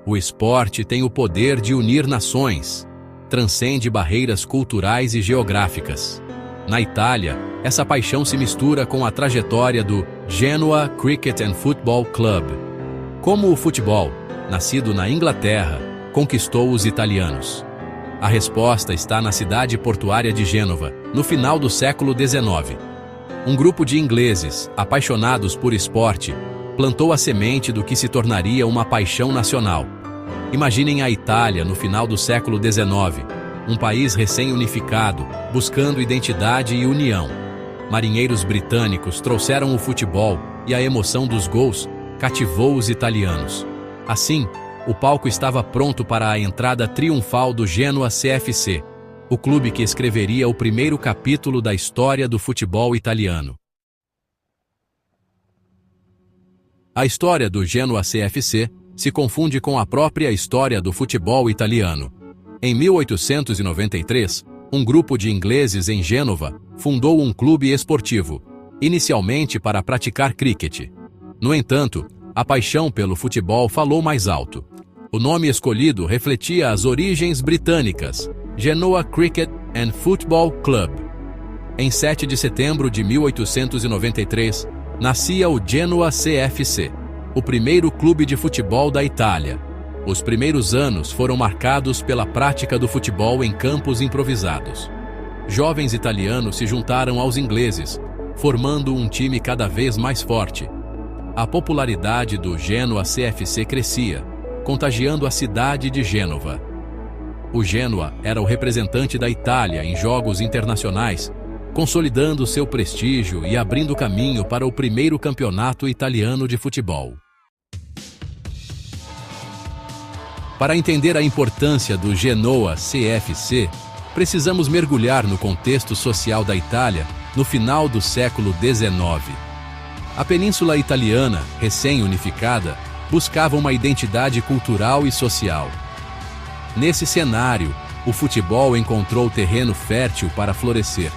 O esporte tem o poder de unir nações, transcende barreiras culturais e geográficas. Na Itália, essa paixão se mistura com a trajetória do Genoa Cricket and Football Club. Como o futebol, nascido na Inglaterra, conquistou os italianos? A resposta está na cidade portuária de Gênova, no final do século XIX. Um grupo de ingleses, apaixonados por esporte, plantou a semente do que se tornaria uma paixão nacional. Imaginem a Itália no final do século XIX, um país recém-unificado, buscando identidade e união. Marinheiros britânicos trouxeram o futebol e a emoção dos gols cativou os italianos. Assim, o palco estava pronto para a entrada triunfal do Genoa CFC, o clube que escreveria o primeiro capítulo da história do futebol italiano. A história do Genoa CFC se confunde com a própria história do futebol italiano. Em 1893, um grupo de ingleses em Gênova fundou um clube esportivo, inicialmente para praticar cricket. No entanto, a paixão pelo futebol falou mais alto. O nome escolhido refletia as origens britânicas, Genoa Cricket and Football Club. Em 7 de setembro de 1893, nascia o Genoa CFC, o primeiro clube de futebol da Itália. Os primeiros anos foram marcados pela prática do futebol em campos improvisados. Jovens italianos se juntaram aos ingleses, formando um time cada vez mais forte. A popularidade do Genoa CFC crescia, contagiando a cidade de Gênova. O Genoa era o representante da Itália em jogos internacionais, consolidando seu prestígio e abrindo caminho para o primeiro campeonato italiano de futebol. Para entender a importância do Genoa CFC, precisamos mergulhar no contexto social da Itália no final do século XIX. A Península Italiana, recém-unificada, buscava uma identidade cultural e social. Nesse cenário, o futebol encontrou terreno fértil para florescer.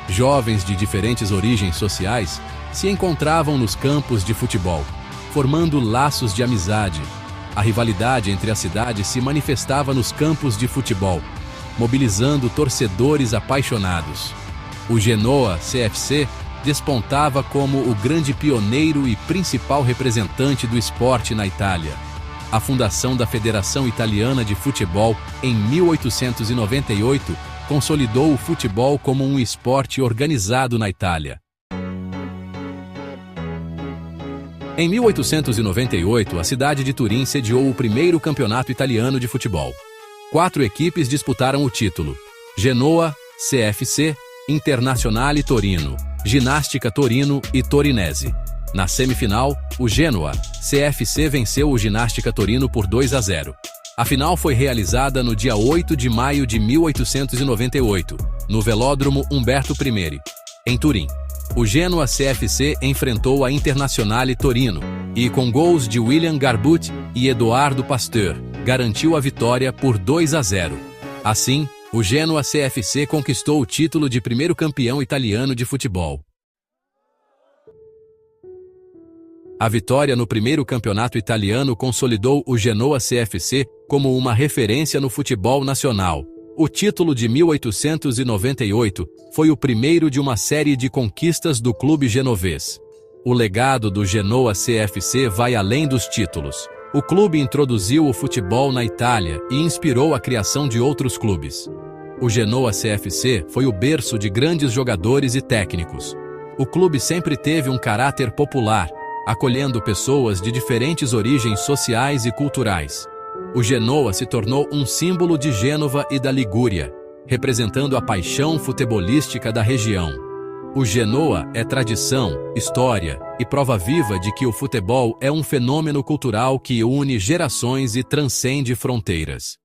Jovens de diferentes origens sociais se encontravam nos campos de futebol, formando laços de amizade. A rivalidade entre as cidades se manifestava nos campos de futebol, mobilizando torcedores apaixonados. O Genoa CFC despontava como o grande pioneiro e principal representante do esporte na Itália. A fundação da Federação Italiana de Futebol, em 1898, consolidou o futebol como um esporte organizado na Itália. Em 1898, a cidade de Turim sediou o primeiro campeonato italiano de futebol. 4 equipes disputaram o título: Genoa, CFC, Internazionale Torino, Ginástica Torino e Torinese. Na semifinal, o Genoa CFC venceu o Ginástica Torino por 2-0. A final foi realizada no dia 8 de maio de 1898, no Velódromo Umberto I, em Turim. O Genoa CFC enfrentou a Internazionale Torino e, com gols de William Garbutt e Eduardo Pasteur, garantiu a vitória por 2-0. Assim, o Genoa CFC conquistou o título de primeiro campeão italiano de futebol. A vitória no primeiro campeonato italiano consolidou o Genoa CFC como uma referência no futebol nacional. O título de 1898 foi o primeiro de uma série de conquistas do clube genovês. O legado do Genoa CFC vai além dos títulos. O clube introduziu o futebol na Itália e inspirou a criação de outros clubes. O Genoa CFC foi o berço de grandes jogadores e técnicos. O clube sempre teve um caráter popular, acolhendo pessoas de diferentes origens sociais e culturais. O Genoa se tornou um símbolo de Gênova e da Ligúria, representando a paixão futebolística da região. O Genoa é tradição, história e prova viva de que o futebol é um fenômeno cultural que une gerações e transcende fronteiras.